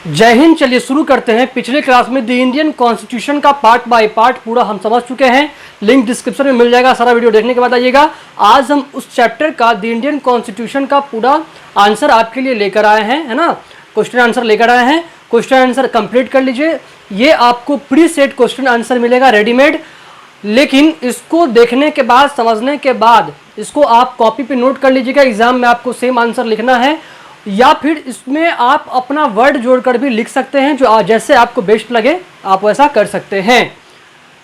जय हिंद। चलिए शुरू करते हैं। पिछले क्लास में द इंडियन कॉन्स्टिट्यूशन का पार्ट बाय पार्ट पूरा हम समझ चुके हैं। लिंक डिस्क्रिप्शन में मिल जाएगा, सारा वीडियो देखने के बाद आइएगा। आज हम उस चैप्टर का द इंडियन कॉन्स्टिट्यूशन का पूरा आंसर आपके लिए लेकर आए हैं, है ना। क्वेश्चन आंसर लेकर आए हैं। क्वेश्चन आंसर कंप्लीट कर लीजिए। ये आपको प्री सेट क्वेश्चन आंसर मिलेगा रेडीमेड, लेकिन इसको देखने के बाद, समझने के बाद इसको आप कॉपी पे नोट कर लीजिएगा। एग्जाम में आपको सेम आंसर लिखना है, या फिर इसमें आप अपना वर्ड जोड़कर भी लिख सकते हैं, जो जैसे आपको बेस्ट लगे आप वैसा कर सकते हैं।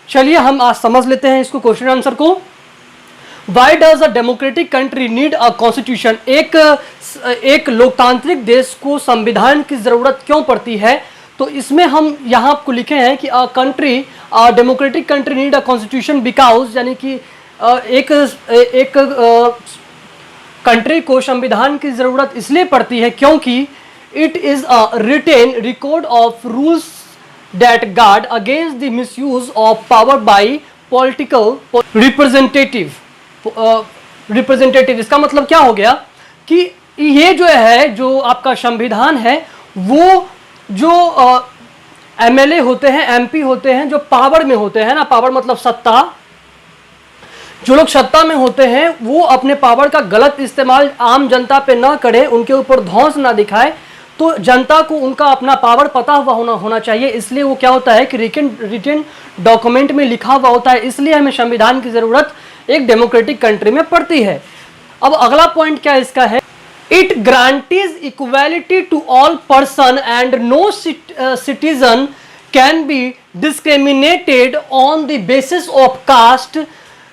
चलिए हम आज समझ लेते हैं इसको, क्वेश्चन आंसर को। Why does a democratic country need a constitution? एक लोकतांत्रिक देश को संविधान की जरूरत क्यों पड़ती है? तो इसमें हम यहाँ आपको लिखे हैं कि a democratic country need a constitution because, यानी कि एक कंट्री को संविधान की जरूरत इसलिए पड़ती है क्योंकि it is a written record of rules that guard against the misuse of power by political representative. इसका मतलब क्या हो गया कि ये जो है, जो आपका संविधान है, वो जो एमएलए होते हैं, एमपी होते हैं, जो पावर में होते हैं ना, पावर मतलब सत्ता, जो लोग सत्ता में होते हैं वो अपने पावर का गलत इस्तेमाल आम जनता पे ना करे, उनके ऊपर धौंस ना दिखाए। तो जनता को उनका अपना पावर पता हुआ होना चाहिए। इसलिए वो क्या होता है कि रिटन डॉक्यूमेंट में लिखा हुआ होता है। इसलिए हमें संविधान की जरूरत एक डेमोक्रेटिक कंट्री में पड़ती है। अब अगला पॉइंट क्या इसका है? It guarantees equality to all person and no citizen can be discriminated on the basis of caste,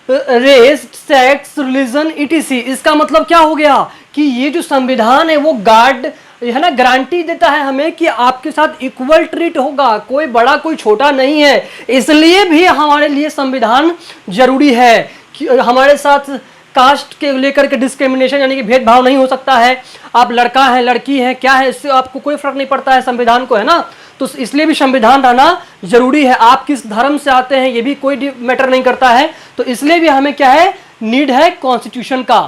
race, sex, religion, etc. इसका मतलब क्या हो गया कि ये जो संविधान है वो गार्ड है ना, गारंटी देता है हमें कि आपके साथ इक्वल ट्रीट होगा, कोई बड़ा कोई छोटा नहीं है। इसलिए भी हमारे लिए संविधान जरूरी है कि हमारे साथ कास्ट के लेकर के डिस्क्रिमिनेशन यानी कि भेदभाव नहीं हो सकता है। आप लड़का है, लड़की है, क्या है, इससे आपको कोई फर्क नहीं पड़ता है संविधान को, है ना। तो इसलिए भी संविधान रहना जरूरी है। आप किस धर्म से आते हैं ये भी कोई मैटर नहीं करता है। तो इसलिए भी हमें क्या है, नीड है कॉन्स्टिट्यूशन का।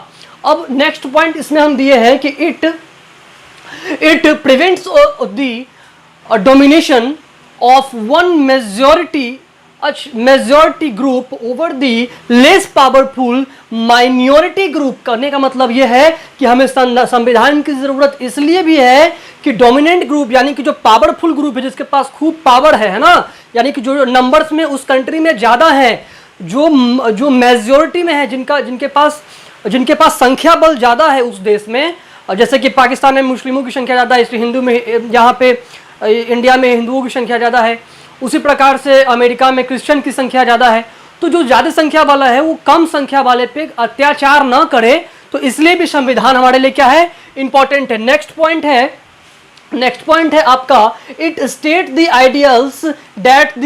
अब नेक्स्ट पॉइंट इसमें हम दिए हैं कि it prevents the domination of one majority group over the less powerful minority group. करने का मतलब यह है कि हमें संविधान की जरूरत इसलिए भी है कि डोमिनेंट ग्रुप यानी कि जो पावरफुल ग्रुप है, जिसके पास खूब पावर है ना, यानी कि जो नंबर्स में उस कंट्री में ज्यादा है, जो मेजॉरिटी में है, जिनके पास संख्या बल ज्यादा है उस देश में। जैसे कि पाकिस्तान में मुस्लिमों की संख्या ज्यादा है, इसलिए हिंदू में, यहाँ पे इंडिया में हिंदुओं की संख्या ज्यादा है। उसी प्रकार से अमेरिका में क्रिश्चियन की संख्या ज़्यादा है। तो जो ज़्यादा संख्या वाला है वो कम संख्या वाले पे अत्याचार न करे। तो इसलिए भी संविधान हमारे लिए क्या है, इंपॉर्टेंट है। नेक्स्ट पॉइंट है आपका, it state the ideals that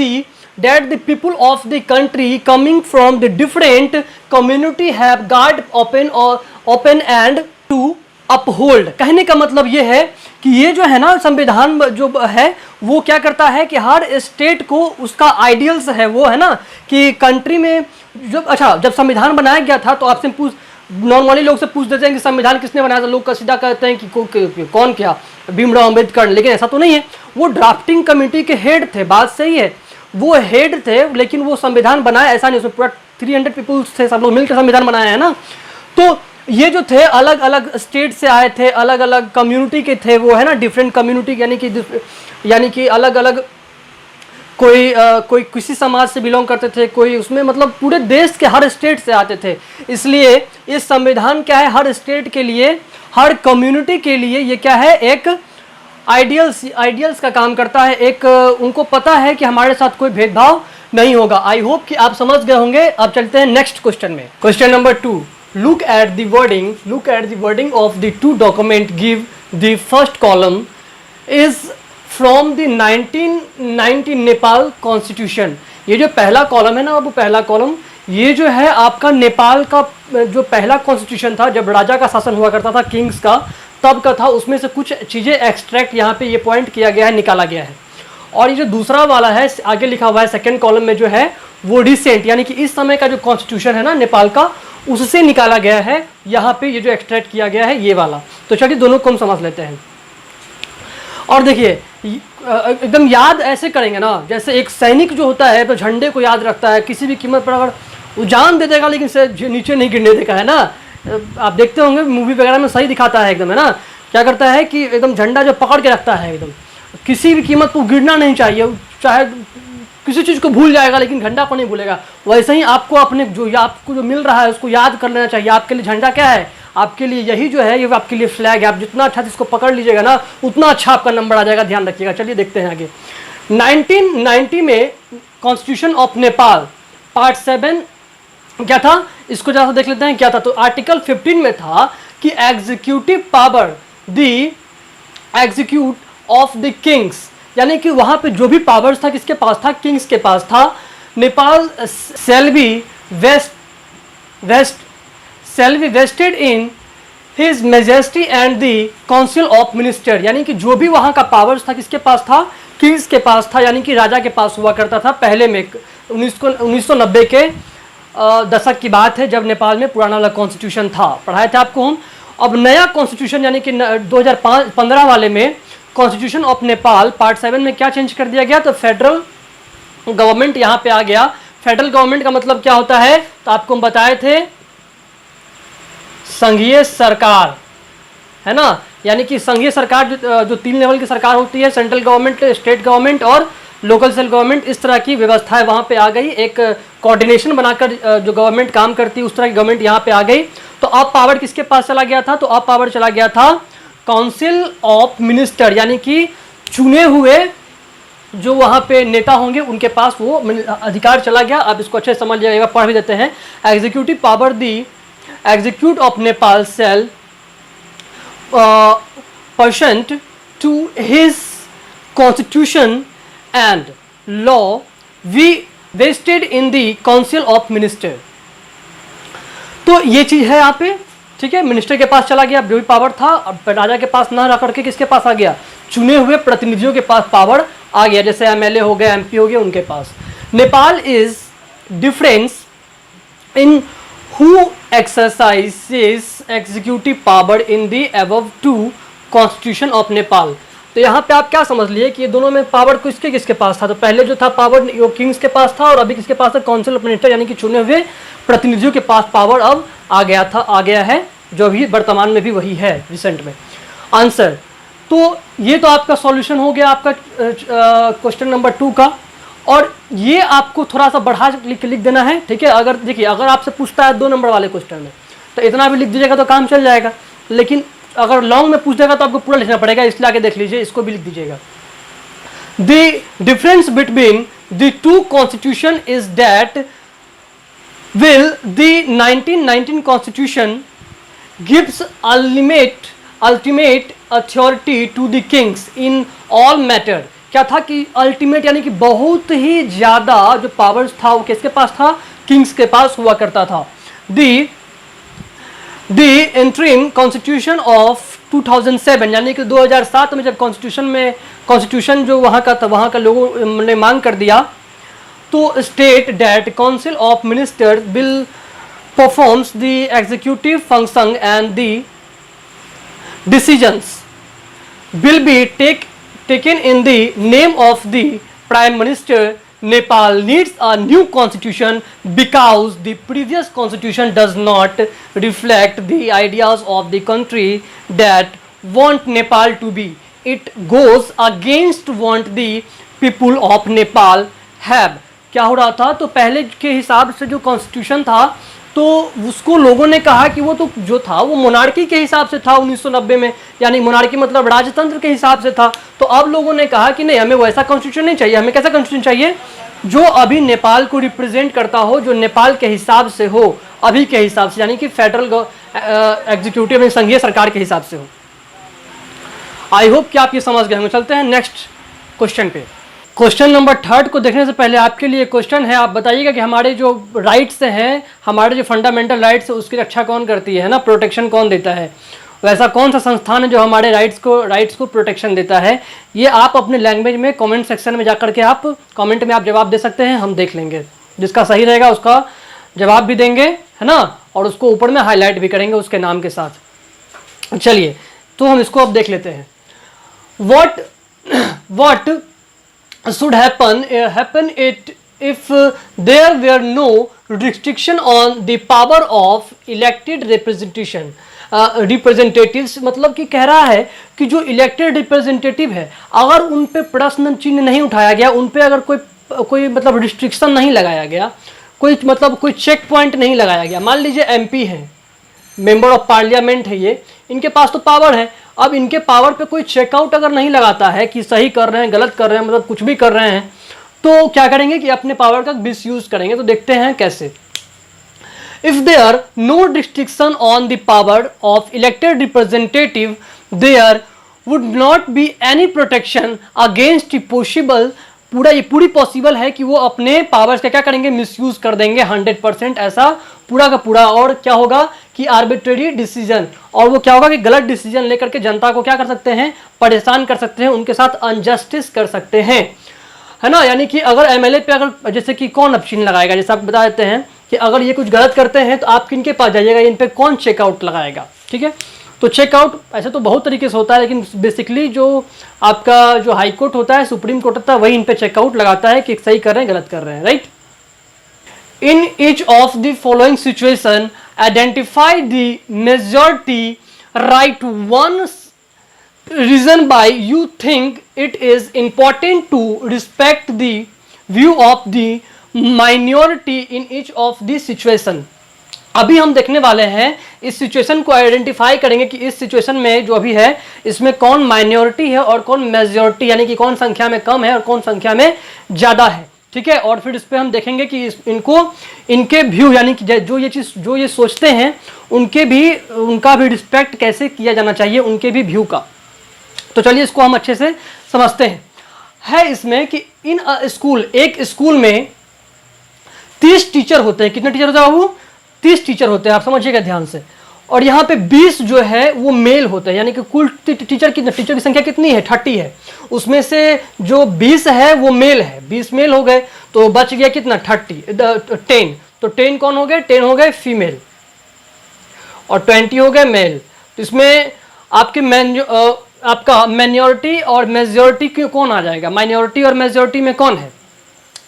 the people of the country coming from the different community have guard open and to uphold. कहने का मतलब ये है कि ये जो है ना संविधान जो है वो क्या करता है कि हर स्टेट को उसका आइडियल्स है वो, है ना, कि कंट्री में जब संविधान बनाया गया था तो आपसे नॉर्मली लोग से पूछ देते हैं कि संविधान किसने बनाया था। लोग का सीधा कहते हैं कि कौन, क्या भीमराव अम्बेडकर। लेकिन ऐसा तो नहीं है, वो ड्राफ्टिंग कमेटी के हेड थे। बात सही है, वो हेड थे, लेकिन वो संविधान बनाया ऐसा नहीं, उसमें पूरा 300 पीपल्स थे, सब लोग मिलकर संविधान बनाया है ना। तो ये जो थे अलग अलग स्टेट से आए थे, अलग अलग कम्युनिटी के थे वो, है ना, डिफरेंट कम्युनिटी, यानी कि अलग अलग कोई किसी समाज से बिलोंग करते थे, कोई उसमें मतलब पूरे देश के हर स्टेट से आते थे। इसलिए इस संविधान क्या है, हर स्टेट के लिए, हर कम्युनिटी के लिए ये क्या है, एक आइडियल्स का काम करता है। एक उनको पता है कि हमारे साथ कोई भेदभाव नहीं होगा। आई होप कि आप समझ गए होंगे। अब चलते हैं नेक्स्ट क्वेश्चन में। Question number 2, look at the wording of the two document. Give the first column is from the 1990 Nepal constitution. ये जो पहला कॉलम है ना, वो पहला कॉलम ये जो है आपका नेपाल का जो पहला कॉन्स्टिट्यूशन था, जब राजा का शासन हुआ करता था, किंग्स का, तब का था। उसमें से कुछ चीज़ें एक्सट्रैक्ट यहाँ पे ये पॉइंट किया गया है, निकाला गया है। और ये जो दूसरा वाला है आगे लिखा हुआ है सेकेंड कॉलम में, जो है वो रिसेंट यानी कि इस समय का जो कॉन्स्टिट्यूशन है ना नेपाल का, उससे निकाला गया है। यहाँ पे ये जो एक्सट्रैक्ट किया गया है ये वाला। तो चलिए दोनों को हम समझ लेते हैं। और देखिए एकदम याद ऐसे करेंगे ना, जैसे एक सैनिक जो होता है तो झंडे को याद रखता है, किसी भी कीमत पर अगर वो जान दे देगा लेकिन से नीचे नहीं गिरने देगा, है ना। आप देखते होंगे मूवी वगैरह में सही दिखाता है एकदम, है ना। क्या करता है कि एकदम झंडा जो पकड़ के रखता है, एकदम किसी भी कीमत पर गिरना नहीं चाहिए, चाहे किसी चीज़ को भूल जाएगा लेकिन झंडा को नहीं भूलेगा। वैसे ही आपको अपने आपको जो मिल रहा है उसको याद कर लेना चाहिए। आपके लिए झंडा क्या है, आपके लिए यही जो है ये आपके लिए फ्लैग है। आप जितना अच्छा इसको पकड़ लीजिएगा ना उतना अच्छा आपका नंबर आ जाएगा, ध्यान रखिएगा। चलिए देखते हैं आगे। 1990 में कॉन्स्टिट्यूशन ऑफ नेपाल पार्ट 7 क्या था, इसको जरा देख लेते हैं क्या था। तो आर्टिकल 15 में था कि executive power the execute of the Kings, यानी कि वहां पे जो भी पावर्स था किसके पास था, किंग्स के पास था। Nepal shall be vested in His Majesty and the Council of Minister, यानी कि जो भी वहां का पावर्स था किसके पास था, किंग्स के पास था, यानी कि राजा के पास हुआ करता था। पहले में 1990 के दशक की बात है जब नेपाल में पुराना वाला कॉन्स्टिट्यूशन था, पढ़ाए थे आपको हम। अब नया कॉन्स्टिट्यूशन यानी कि 2015 वाले में कॉन्स्टिट्यूशन ऑफ नेपाल पार्ट 7 में क्या चेंज कर दिया गया, तो फेडरल गवर्नमेंट यहाँ पे आ गया। फेडरल गवर्नमेंट का मतलब क्या होता है, तो आपको हम बताए थे संघीय सरकार, है ना। यानी कि संघीय सरकार जो 3 लेवल की सरकार होती है, सेंट्रल गवर्नमेंट, स्टेट गवर्नमेंट और लोकल सेल्फ गवर्नमेंट, इस तरह की व्यवस्थाएं वहाँ पे आ गई। एक कोऑर्डिनेशन बनाकर जो गवर्नमेंट काम करती है उस तरह की गवर्नमेंट यहाँ पे आ गई। तो अब पावर किसके पास चला गया था, तो अब पावर चला गया था काउंसिल ऑफ मिनिस्टर, यानी कि चुने हुए जो वहाँ पे नेता होंगे उनके पास वो अधिकार चला गया। अब इसको अच्छे से समझ जाएगा, पढ़ भी देते हैं। Executive power the execute of Nepal shall pursuant to his constitution and law be vested in the council of minister. तो ये चीज है यहाँ पे, ठीक है। मिनिस्टर के पास चला गया जो भी पावर था, अब राजा के पास ना रह करके किसके पास आ गया, चुने हुए प्रतिनिधियों के पास पावर आ गया, जैसे एमएलए हो गए, एमपी हो गए, उनके पास। Nepal is difference in who exercises executive power in the above to constitution of Nepal. तो यहाँ पे आप क्या समझ लिए कि ये दोनों में पावर किसके किसके पास था, तो पहले जो था पावर वो किंग्स के पास था, और अभी किसके पास था, काउंसिल ऑफ मिनिस्टर, यानी कि चुने हुए प्रतिनिधियों के पास पावर अब आ गया है, जो भी वर्तमान में भी वही है रिसेंट में। आंसर, तो ये तो आपका सॉल्यूशन हो गया आपका क्वेश्चन नंबर 2 का। और ये आपको थोड़ा सा बढ़ा लिख देना है, ठीक है। अगर देखिए अगर आपसे पूछता है 2 नंबर वाले क्वेश्चन में तो इतना भी लिख दीजिएगा तो काम चल जाएगा, लेकिन अगर लॉन्ग में पूछ देगा तो आपको पूरा लिखना पड़ेगा, इसलिए आगे देख लीजिए, इसको भी लिख दीजिएगा। The difference between the 2 constitution is that will the 1919 constitution gives ultimate authority to the kings in all matter। क्या था कि अल्टीमेट यानी कि बहुत ही ज्यादा जो पावर्स था वो किसके पास था, किंग्स के पास हुआ करता था। द इंटरिम कॉन्स्टिट्यूशन ऑफ 2007, यानी कि 2007 में जब कॉन्स्टिट्यूशन जो वहाँ का था, वहाँ का लोगों ने मांग कर दिया, तो state that council of minister will performs the executive function and the decisions will be taken in the name of the prime minister. Nepal needs a new constitution because the previous constitution does not reflect the ideas of the country that want Nepal to be. It goes against what the people of Nepal have। क्या हो रहा था, तो पहले के हिसाब से जो कॉन्स्टिट्यूशन था तो उसको लोगों ने कहा कि वो तो जो था वो मोनार्की के हिसाब से था 1990 में, यानी मोनार्की मतलब राजतंत्र के हिसाब से था। तो अब लोगों ने कहा कि नहीं, हमें वैसा कॉन्स्टिट्यूशन नहीं चाहिए, हमें कैसा कॉन्स्टिट्यूशन चाहिए जो अभी नेपाल को रिप्रेजेंट करता हो, जो नेपाल के हिसाब से हो, अभी के हिसाब से, यानी कि फेडरल एग्जीक्यूटिव में संघीय सरकार के हिसाब से हो। आई होप कि आप ये समझ गए होंगे। चलते हैं नेक्स्ट क्वेश्चन पे। क्वेश्चन नंबर 3 को देखने से पहले आपके लिए क्वेश्चन है, आप बताइएगा कि हमारे जो राइट्स हैं, हमारे जो फंडामेंटल राइट्स है उसकी रक्षा कौन करती है ना, प्रोटेक्शन कौन देता है, वैसा कौन सा संस्थान है जो हमारे राइट्स को प्रोटेक्शन देता है। ये आप अपने लैंग्वेज में कमेंट सेक्शन में जाकर के आप कमेंट में आप जवाब दे सकते हैं, हम देख लेंगे। जिसका सही रहेगा उसका जवाब भी देंगे, है ना, और उसको ऊपर में हाईलाइट भी करेंगे उसके नाम के साथ। चलिए तो हम इसको अब देख लेते हैं। What what should happen it if there were no restriction on the power of elected representatives, मतलब कि कह रहा है कि जो इलेक्टेड रिप्रेजेंटेटिव है अगर उन पे प्रश्न चिन्ह नहीं उठाया गया, उन पे अगर कोई मतलब रिस्ट्रिक्शन नहीं लगाया गया, कोई चेक पॉइंट नहीं लगाया गया। मान लीजिए एमपी है, मेंबर ऑफ पार्लियामेंट है, ये इनके पास तो पावर है, अब इनके पावर पे कोई चेकआउट अगर नहीं लगाता है कि सही कर रहे हैं गलत कर रहे हैं, मतलब कुछ भी कर रहे हैं, तो क्या करेंगे कि अपने पावर का मिसयूज करेंगे। तो देखते हैं कैसे। If there no restriction on the power of elected representative, there would not be any protection against possible, पूरी पॉसिबल है कि वो अपने पावर्स का क्या करेंगे, मिसयूज कर देंगे 100%, ऐसा पूरा का पूरा। और क्या होगा कि आर्बिट्रेरी डिसीजन, और वो क्या होगा कि गलत डिसीजन लेकर के जनता को क्या कर सकते हैं, परेशान कर सकते हैं, उनके साथ अनजस्टिस कर सकते हैं, है ना। यानी कि अगर एमएलए पे अगर जैसे कि कौन अब चिन्ह लगाएगा, जैसे आप बता देते हैं कि अगर ये कुछ गलत करते हैं तो आप किनके पास जाइएगा, इन पे कौन चेकआउट लगाएगा, ठीक है। तो चेकआउट ऐसे तो बहुत तरीके से होता है, लेकिन बेसिकली जो आपका जो हाई कोर्ट होता है, सुप्रीम कोर्ट होता है, वही इन पे चेकआउट लगाता है कि सही कर रहे हैं गलत कर रहे हैं, right. In each of the following situation identify the majority right one reason why you think it is important to respect the view of the minority in each of the situation। अभी हम देखने वाले हैं इस situation को identify करेंगे कि इस सिचुएशन में जो अभी है इसमें कौन माइनॉरिटी है और कौन मेजॉरिटी, यानी कि कौन संख्या में कम है और कौन संख्या में ज्यादा है, ठीक है। और फिर इस पे हम देखेंगे कि इनको इनके व्यू, यानी कि जो ये सोचते हैं उनका भी रिस्पेक्ट कैसे किया जाना चाहिए, उनके भी व्यू का। तो चलिए इसको हम अच्छे से समझते हैं। है इसमें कि इन स्कूल, एक स्कूल में 30 टीचर होते हैं। कितने टीचर होते हैं बाबू? 30 टीचर होते हैं, आप समझिएगा ध्यान से। और यहाँ पे 20 जो है वो मेल होते हैं, यानी कि कुल टीचर की संख्या कितनी है, 30 है। उसमें से जो 20 है वो मेल है, 20 मेल हो गए, तो बच गया कितना, 10। तो 10 कौन हो गए, 10 हो गए फीमेल और 20 हो गए मेल। तो इसमें आपका माइनॉरिटी और मेजॉरिटी कौन आ जाएगा, माइनॉरिटी और मेजॉरिटी में कौन है,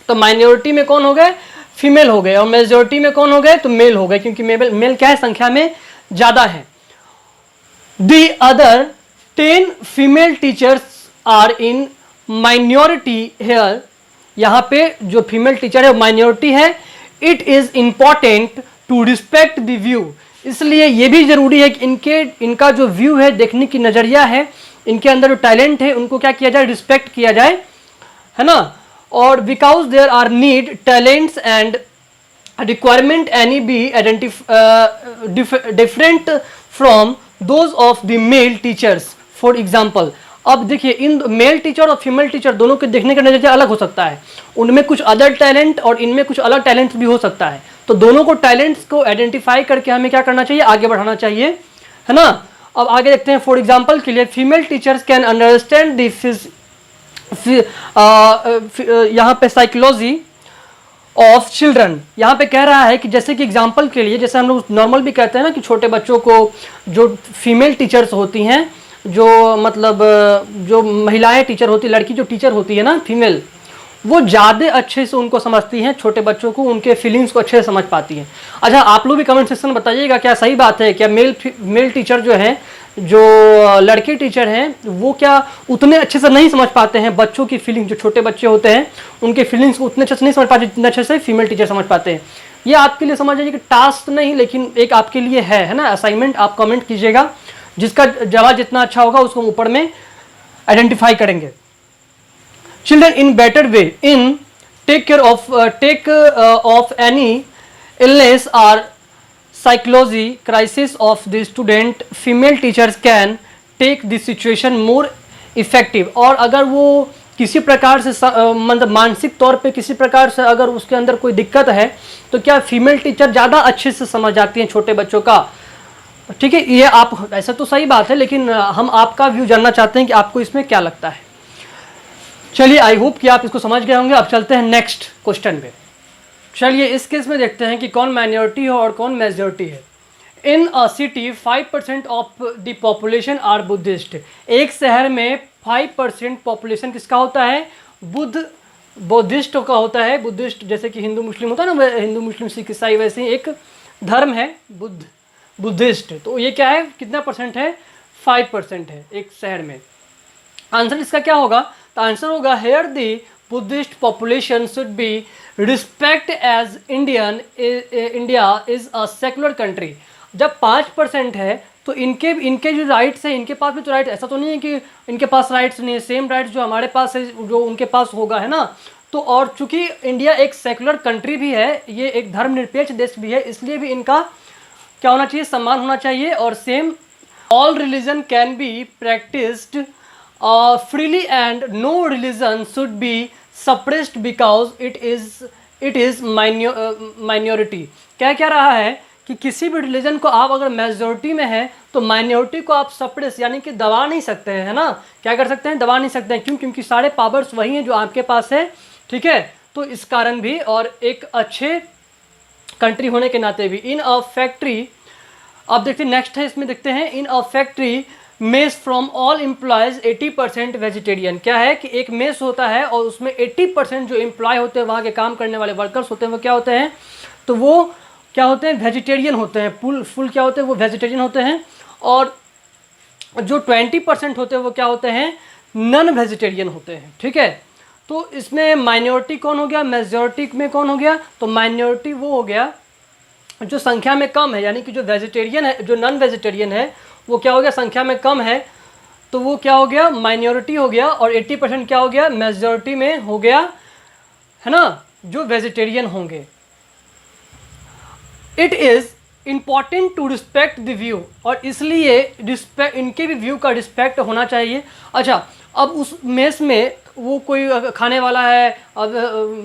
तो माइनॉरिटी में कौन हो गए, फीमेल हो गए, और मेजॉरिटी में कौन हो गए, तो मेल हो गए, क्योंकि मेल क्या है, संख्या में ज्यादा है। The other 10 female teachers are in minority here, यहाँ पे जो फीमेल टीचर है माइनॉरिटी है। It is important to respect the view, इसलिए ये भी जरूरी है कि इनका जो व्यू है, देखने की नजरिया है, इनके अंदर जो टैलेंट है, उनको क्या किया जाए, रिस्पेक्ट किया जाए, है ना। और because there are need talents and requirement any be different from those of the male teachers, for example. अब देखिए, इन मेल टीचर और फीमेल टीचर दोनों के देखने का नजरिया अलग हो सकता है, उनमें कुछ अदर टैलेंट और इनमें कुछ अलग टैलेंट भी हो सकता है। तो दोनों को टैलेंट्स को आइडेंटिफाई करके हमें क्या करना चाहिए, आगे बढ़ाना चाहिए, है ना। अब आगे देखते हैं। फॉर एग्जाम्पल के लिए, फीमेल टीचर्स कैन अंडरस्टैंड यहाँ पे साइकोलॉजी ऑफ चिल्ड्रन। यहाँ पे कह रहा है कि जैसे कि एग्जाम्पल के लिए, जैसे हम लोग नॉर्मल भी कहते हैं ना कि छोटे बच्चों को, जो फीमेल टीचर्स होती हैं, जो मतलब जो महिलाएं टीचर होती, लड़की जो टीचर होती है ना फीमेल, वो ज़्यादा अच्छे से उनको समझती हैं, छोटे बच्चों को, उनके फीलिंग्स को अच्छे से समझ पाती हैं। अच्छा, आप लोग भी कमेंट सेक्शन में बताइएगा क्या सही बात है, क्या मेल टीचर जो हैं, जो लड़के टीचर हैं, वो क्या उतने अच्छे से नहीं समझ पाते हैं बच्चों की फीलिंग, जो छोटे बच्चे होते हैं उनके फीलिंग्स को उतने अच्छे से नहीं समझ पाते जितने अच्छे से फीमेल टीचर समझ पाते हैं। ये आपके लिए समझ लीजिए कि टास्क नहीं, लेकिन एक आपके लिए है ना, असाइनमेंट। आप कमेंट कीजिएगा, जिसका जवाब जितना अच्छा होगा उसको ऊपर में आइडेंटिफाई करेंगे। Children in better way in take of any illness or psychology crisis of the student, female teachers can take the situation more effective। और अगर वो किसी प्रकार से मतलब मानसिक तौर पे किसी प्रकार से अगर उसके अंदर कोई दिक्कत है, तो क्या फीमेल टीचर ज़्यादा अच्छे से समझ जाती हैं छोटे बच्चों का, ठीक है। ये आप ऐसा तो सही बात है, लेकिन हम आपका व्यू जानना चाहते हैं कि आपको इसमें क्या लगता है। चलिए, आई होप कि आप इसको समझ गए होंगे। अब चलते हैं नेक्स्ट क्वेश्चन पे। चलिए, इस केस में देखते हैं कि कौन माइनॉरिटी है और कौन मेजॉरिटी है। In a city 5% of the population are Buddhist. एक शहर में 5% पॉपुलेशन किसका होता है, बुद्धिस्ट का होता है। बुद्धिस्ट जैसे कि हिंदू मुस्लिम होता है ना, हिंदू मुस्लिम सिख ईसाई, वैसे ही एक धर्म है बुद्धिस्ट। तो ये क्या है, कितना परसेंट है, 5% है एक शहर में। आंसर इसका क्या होगा, तो आंसर होगा here the Buddhist population should be respect as India is a secular country. जब 5% है तो इनके जो राइट्स हैं, इनके पास भी तो राइट, ऐसा तो नहीं है कि इनके पास राइट्स नहीं है, सेम राइट्स जो हमारे पास है जो उनके पास होगा, है ना। तो और चूंकि इंडिया एक सेकुलर कंट्री भी है, ये एक धर्मनिरपेक्ष देश भी है, इसलिए भी इनका क्या होना चाहिए, सम्मान होना चाहिए। और same all religion can be practised freely and no religion should be suppressed because it is minority. क्या रहा है कि किसी भी रिलीजन को आप अगर मेजोरिटी में है तो माइनॉरिटी को आप सप्रेस यानी कि दबा नहीं सकते हैं, है ना। क्या कर सकते हैं, दबा नहीं सकते हैं। क्यों, क्योंकि सारे पावर्स वही हैं जो आपके पास है, ठीक है। तो इस कारण भी और एक अच्छे कंट्री होने के नाते भी इन अ फैक्ट्री, अब देखते हैं नेक्स्ट है, इसमें देखते हैं in a factory mess from all employees 80% vegetarian. क्या है कि एक मेस होता है और उसमें 80% जो एम्प्लॉय होते हैं, वहाँ के काम करने वाले वर्कर्स होते हैं, वो क्या होते हैं, तो वो क्या होते हैं, वेजिटेरियन होते हैं। फुल क्या होते हैं, वो वेजिटेरियन होते हैं। और जो 20% होते हैं वो क्या होते हैं, नॉन वेजिटेरियन होते हैं, ठीक है। तो इसमें माइनॉरिटी कौन हो गया, मेजॉरिटी में कौन हो गया, तो माइनॉरिटी वो हो गया जो संख्या में कम है, यानी कि जो वेजिटेरियन है, जो नॉन वेजिटेरियन है वो क्या हो गया, संख्या में कम है, तो वो क्या हो गया, माइनॉरिटी हो गया। और 80% क्या हो गया, मेजॉरिटी में हो गया, है ना, जो वेजिटेरियन होंगे। It is important to respect the view, और इसलिए रिस्पेक्ट, इनके भी व्यू का रिस्पेक्ट होना चाहिए। अच्छा, अब उस मेस में वो कोई खाने वाला है, अब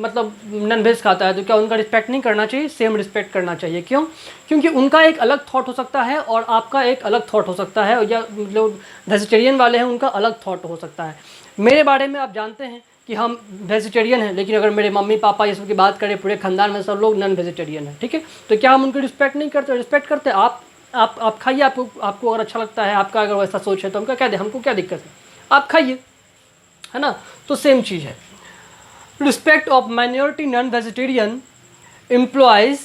मतलब नॉन वेज खाता है, तो क्या उनका रिस्पेक्ट नहीं करना चाहिए, सेम रिस्पेक्ट करना चाहिए। क्यों, क्योंकि उनका एक अलग थॉट हो सकता है और आपका एक अलग थॉट हो सकता है, या जो वेजिटेरियन वाले हैं उनका अलग थॉट हो सकता है। मेरे बारे में आप जानते हैं कि हम वेजिटेरियन हैं, लेकिन अगर मेरे मम्मी पापा ये सब की बात करें, पूरे खानदान में सब लोग नॉन वेजिटेरियन हैं, ठीक है। तो क्या हम उनकी रिस्पेक्ट नहीं करते, रिस्पेक्ट करते। आप खाइए, आपको अगर अच्छा लगता है, आपका अगर वैसा सोच है तो हमका क्या, हमको क्या दिक्कत है, आप खाइए, है ना। तो सेम चीज़ है। Respect of minority non vegetarian employees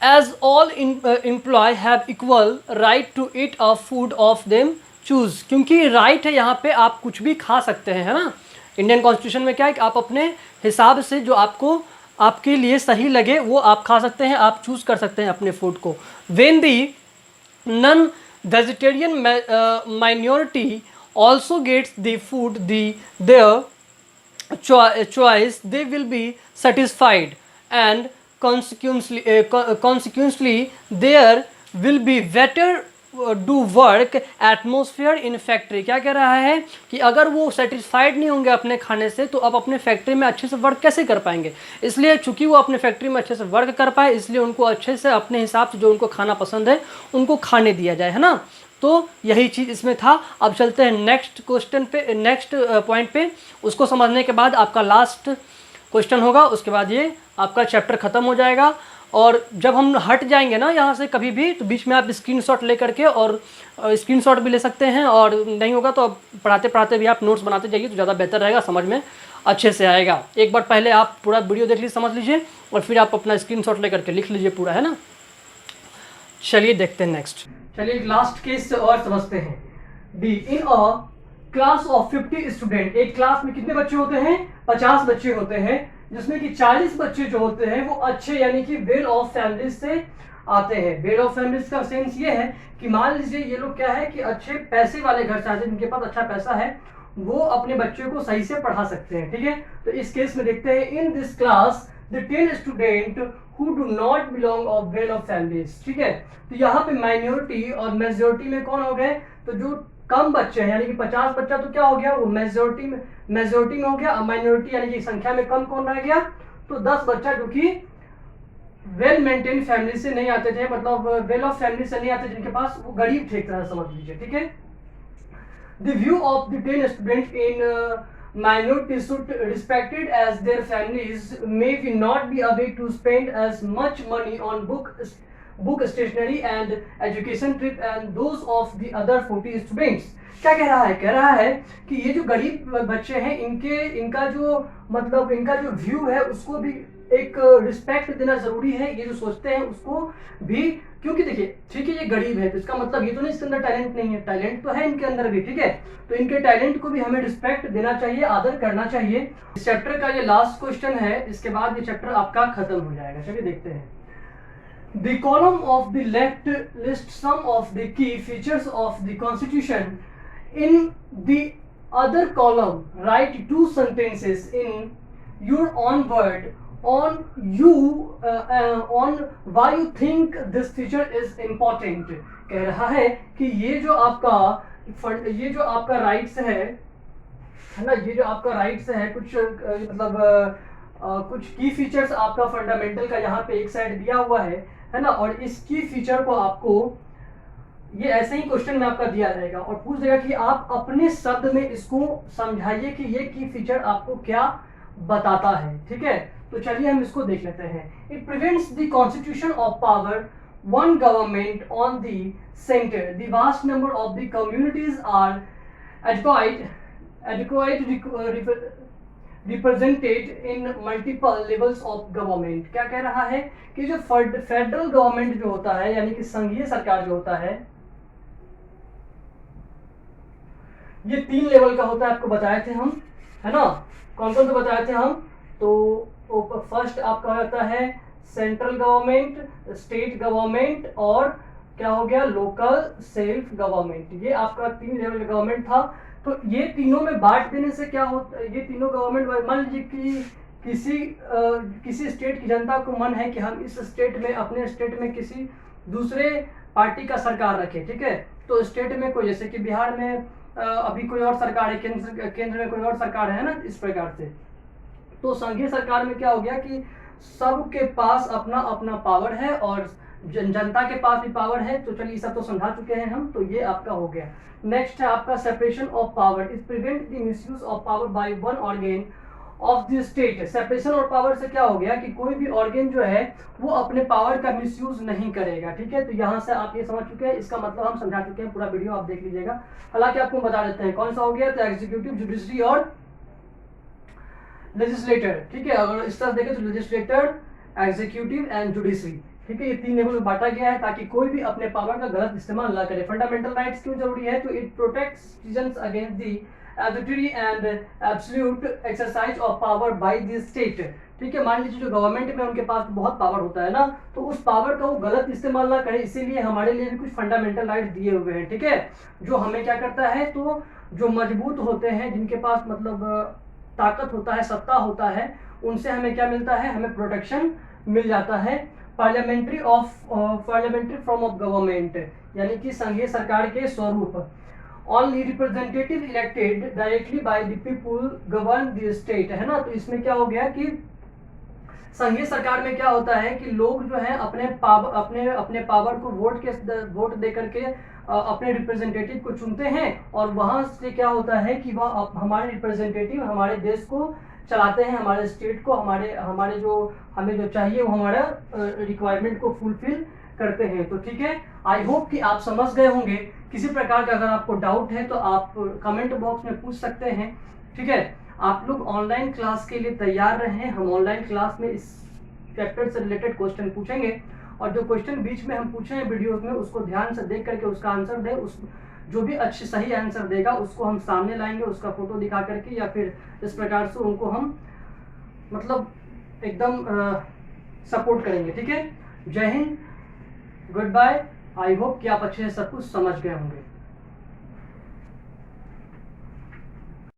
as all employee have equal right to eat a food of them choose. क्योंकि राइट है यहाँ पे, आप कुछ भी खा सकते हैं, है ना। इंडियन कॉन्स्टिट्यूशन में क्या है कि आप अपने हिसाब से जो आपको आपके लिए सही लगे वो आप खा सकते हैं, आप चूज कर सकते हैं अपने फूड को। When the non vegetarian minority also gets the food their choice, they will be satisfied and consequently there will be better do work atmosphere in factory। क्या कह रहा है कि अगर वो सेटिस्फाइड नहीं होंगे अपने खाने से तो अब अपने फैक्ट्री में अच्छे से वर्क कैसे कर पाएंगे। इसलिए चूंकि वो अपने फैक्ट्री में अच्छे से वर्क कर पाए, इसलिए उनको अच्छे से अपने हिसाब से जो उनको खाना पसंद है उनको खाने दिया जाए, है ना। तो यही चीज़ इसमें था। अब चलते हैं नेक्स्ट क्वेश्चन पे, नेक्स्ट पॉइंट पे। उसको समझने के बाद आपका लास्ट क्वेश्चन होगा, उसके बाद ये आपका चैप्टर ख़त्म हो जाएगा। और जब हम हट जाएंगे ना यहाँ से कभी भी, तो बीच में आप स्क्रीनशॉट ले करके और स्क्रीनशॉट भी ले सकते हैं, और नहीं होगा तो अब पढ़ाते पढ़ाते भी आप नोट्स बनाते जाइए तो ज़्यादा बेहतर रहेगा, समझ में अच्छे से आएगा। एक बार पहले आप पूरा वीडियो देख लीजिए, समझ लीजिए, और फिर आप अपना स्क्रीनशॉट ले करके लिख लीजिए पूरा, है ना। चलिए देखते हैं नेक्स्ट। चलिए लास्ट केस से और समझते हैं। D in a class of 50 student, एक क्लास में कितने बच्चे होते हैं, 50 बच्चे होते हैं, जिसमें कि 40 बच्चे जो होते हैं वो अच्छे यानी कि वेल ऑफ फैमिलीज से आते हैं। वेल ऑफ फैमिलीज का सेंस ये है कि मान लीजिए ये लोग क्या है कि अच्छे पैसे वाले घर से आते हैं, जिनके पास अच्छा पैसा है वो अपने बच्चे को सही से पढ़ा सकते हैं, ठीक है। तो इस केस में देखते हैं in this class the 10 student who do not belong of well of families, ठीक है। तो यहाँ पे माइनॉरिटी और मेजॉरिटी में कौन हो गए, तो जो कम बच्चे हैं यानी कि 50 बच्चा तो क्या हो गया, वो मेजॉरिटी में हो गया। माइनॉरिटी यानी कि संख्या में कम कौन रह गया, तो 10 बच्चा जो कि वेल मेंटेन फैमिली से नहीं आते थे, मतलब वेल ऑफ फैमिली से नहीं आते, जिनके पास वो गरीब थे एक तरह समझ लीजिए, ठीक है। The view of the 10 student in minorities should respected as their families may not be able to spend as much money on book, stationery and education trip and those of the other 40 students। क्या कह रहा है? कह रहा है कि ये जो गरीब बच्चे हैं इनका जो मतलब इनका जो व्यू है उसको भी एक रिस्पेक्ट देना जरूरी है। ये जो सोचते हैं उसको भी, क्योंकि देखिए ठीक है ये गरीब है तो इसका मतलब ये तो नहीं इसके अंदर टैलेंट नहीं है, टैलेंट तो है इनके अंदर भी, ठीक है। तो इनके टैलेंट को भी हमें रिस्पेक्ट देना चाहिए, आदर करना चाहिए। इस चैप्टर का ये लास्ट क्वेश्चन है, इसके बाद ये चैप्टर आपका खत्म हो जाएगा। चलिए देखते हैं। The column of the left lists some of the key features of the Constitution. In the other column, write 2 sentences in your own word on why you think this feature is important। कह रहा है कि ये जो आपका rights है ना, ये जो आपका राइट्स है कुछ मतलब कुछ की फीचर्स आपका फंडामेंटल का यहाँ पे एक साइड दिया हुआ है ना, और इस की फीचर को आपको ये ऐसे ही क्वेश्चन में आपका दिया जाएगा और पूछ देगा कि आप अपने शब्द में इसको समझाइए कि ये की फीचर आपको क्या बताता है, ठीक है। तो चलिए हम इसको देख लेते हैं। It prevents the constitution of power one government on the center. The vast number of the communities are adequate represented in multiple levels of government। क्या कह रहा है कि जो फेडरल गवर्नमेंट जो होता है यानी कि संघीय सरकार जो होता है ये 3 लेवल का होता है, आपको बताए थे हम, है ना। कौन कौन से बताए थे हम? तो फर्स्ट आपका होता है सेंट्रल गवर्नमेंट, स्टेट गवर्नमेंट और क्या हो गया लोकल सेल्फ गवर्नमेंट। ये आपका 3 लेवल का गवर्नमेंट था। तो ये तीनों में बांट देने से क्या होता है, ये तीनों गवर्नमेंट, मान लीजिए कि किसी स्टेट की जनता को मन है कि हम इस स्टेट में अपने स्टेट में किसी दूसरे पार्टी का सरकार रखें, ठीक है। तो स्टेट में कोई, जैसे कि बिहार में अभी कोई और सरकार है, केंद्र में कोई और सरकार है ना, इस प्रकार से। तो संघीय सरकार में क्या हो गया कि सबके पास अपना अपना पावर है और जनता के पास भी पावर है। तो चलिए सब तो समझा चुके हैं हम, तो ये आपका हो गया। नेक्स्ट है आपका separation of power. It prevent the misuse of power by one organ of the state. Separation of power से क्या हो गया कि कोई भी ऑर्गेन जो है वो अपने पावर का मिसयूज नहीं करेगा, ठीक है। तो यहाँ से आप ये समझ चुके हैं, इसका मतलब हम समझा चुके हैं, पूरा वीडियो आप देख लीजिएगा। हालांकि आपको बता देते हैं कौन सा हो गया, तो एग्जीक्यूटिव, जुडिशरी और लेजिस्लेटर, ठीक है। अगर इस तरह देखें तो लेजिस्लेटर, एग्जीक्यूटिव एंड जुडिशरी, ठीक है। ये 3 लेवल में बांटा गया है ताकि कोई भी अपने पावर का गलत इस्तेमाल ना करे। फंडामेंटल राइट्स क्यों जरूरी है? तो it protects citizens against the arbitrary and absolute exercise of power by the state, ठीक है। मान लीजिए जो गवर्नमेंट में उनके पास बहुत पावर होता है ना, तो उस पावर का वो गलत इस्तेमाल ना करे, इसीलिए हमारे लिए भी कुछ फंडामेंटल राइट्स दिए हुए हैं, ठीक है। जो हमें क्या करता है, तो जो मजबूत होते हैं, जिनके पास मतलब ताकत होता है, सत्ता होता है, उनसे हमें क्या मिलता है, हमें प्रोटेक्शन मिल जाता है। पार्लियामेंट्री फॉर्म ऑफ गवर्नमेंट यानी कि संघीय सरकार के स्वरूप। Only representative elected directली by the people govern the state, है ना। तो इसमें क्या हो गया कि संघीय सरकार में क्या होता है कि लोग जो है अपने पावर को वोट दे करके अपने रिप्रेजेंटेटिव को चुनते हैं और वहां से क्या होता है कि वह हमारे रिप्रेजेंटेटिव हमारे देश को चलाते हैं, हमारे स्टेट को, हमारे जो हमें जो चाहिए वो हमारा रिक्वायरमेंट को फुलफिल करते हैं। तो ठीक है, आई होप कि आप समझ गए होंगे। किसी प्रकार का अगर आपको डाउट है तो आप कमेंट बॉक्स में पूछ सकते हैं, ठीक है। आप लोग ऑनलाइन क्लास के लिए तैयार रहें। हम ऑनलाइन क्लास में इस चैप्टर से रिलेटेड क्वेश्चन पूछेंगे और जो क्वेश्चन बीच में हम पूछे हैं वीडियोस में उसको ध्यान से देख करके उसका आंसर दे। उस जो भी अच्छी सही आंसर देगा उसको हम सामने लाएंगे, उसका फोटो दिखा करके, या फिर इस प्रकार से उनको हम मतलब एकदम सपोर्ट करेंगे, ठीक है। जय हिंद, गुड बाय। आई होप कि आप अच्छे से सब कुछ समझ गए होंगे।